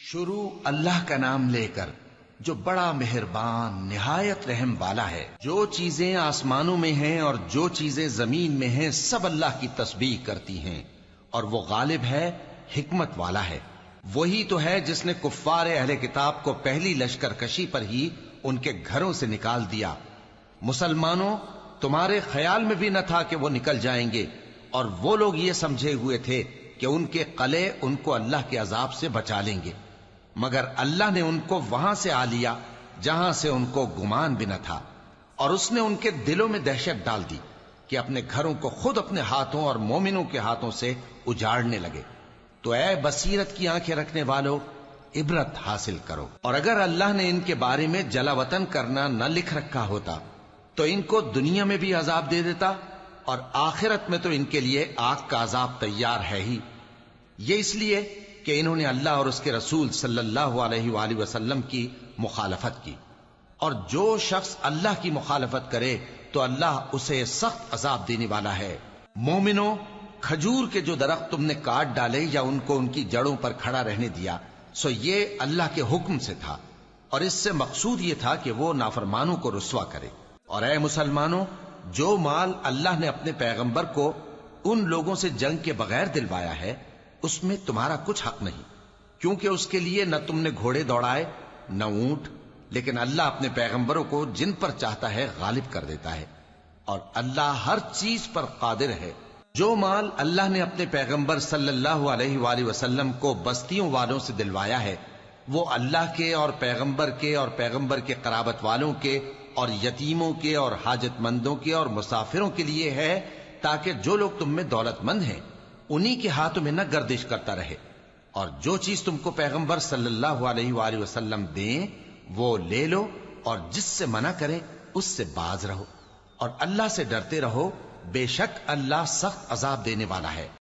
شروع اللہ کا نام لے کر جو بڑا مہربان نہایت رحم والا ہے۔ جو چیزیں آسمانوں میں ہیں اور جو چیزیں زمین میں ہیں سب اللہ کی تسبیح کرتی ہیں، اور وہ غالب ہے، حکمت والا ہے۔ وہی تو ہے جس نے کفار اہل کتاب کو پہلی لشکر کشی پر ہی ان کے گھروں سے نکال دیا۔ مسلمانوں، تمہارے خیال میں بھی نہ تھا کہ وہ نکل جائیں گے، اور وہ لوگ یہ سمجھے ہوئے تھے کہ ان کے قلعے ان کو اللہ کے عذاب سے بچا لیں گے، مگر اللہ نے ان کو وہاں سے آ لیا جہاں سے ان کو گمان بھی نہ تھا، اور اس نے ان کے دلوں میں دہشت ڈال دی کہ اپنے گھروں کو خود اپنے ہاتھوں اور مومنوں کے ہاتھوں سے اجاڑنے لگے۔ تو اے بصیرت کی آنکھیں رکھنے والو، عبرت حاصل کرو۔ اور اگر اللہ نے ان کے بارے میں جلا وطن کرنا نہ لکھ رکھا ہوتا تو ان کو دنیا میں بھی عذاب دے دیتا، اور آخرت میں تو ان کے لیے آگ کا عذاب تیار ہے ہی۔ یہ اس لیے کہ انہوں نے اللہ اور اس کے رسول صلی اللہ علیہ وآلہ وسلم کی مخالفت کی، اور جو شخص اللہ کی مخالفت کرے تو اللہ اسے سخت عذاب دینے والا ہے۔ مومنوں، کھجور کے جو درخت تم نے کاٹ ڈالے یا ان کو ان کی جڑوں پر کھڑا رہنے دیا، سو یہ اللہ کے حکم سے تھا، اور اس سے مقصود یہ تھا کہ وہ نافرمانوں کو رسوا کرے۔ اور اے مسلمانوں، جو مال اللہ نے اپنے پیغمبر کو ان لوگوں سے جنگ کے بغیر دلوایا ہے اس میں تمہارا کچھ حق نہیں، کیونکہ اس کے لیے نہ تم نے گھوڑے دوڑائے نہ اونٹ، لیکن اللہ اپنے پیغمبروں کو جن پر چاہتا ہے غالب کر دیتا ہے، اور اللہ ہر چیز پر قادر ہے۔ جو مال اللہ نے اپنے پیغمبر صلی اللہ علیہ وآلہ وسلم کو بستیوں والوں سے دلوایا ہے وہ اللہ کے اور پیغمبر کے قرابت والوں کے اور یتیموں کے اور حاجت مندوں کے اور مسافروں کے لیے ہے، تاکہ جو لوگ تم میں دولت مند ہیں انہی کے ہاتھوں میں نہ گردش کرتا رہے، اور جو چیز تم کو پیغمبر صلی اللہ علیہ وآلہ وسلم دیں وہ لے لو، اور جس سے منع کریں اس سے باز رہو، اور اللہ سے ڈرتے رہو، بے شک اللہ سخت عذاب دینے والا ہے۔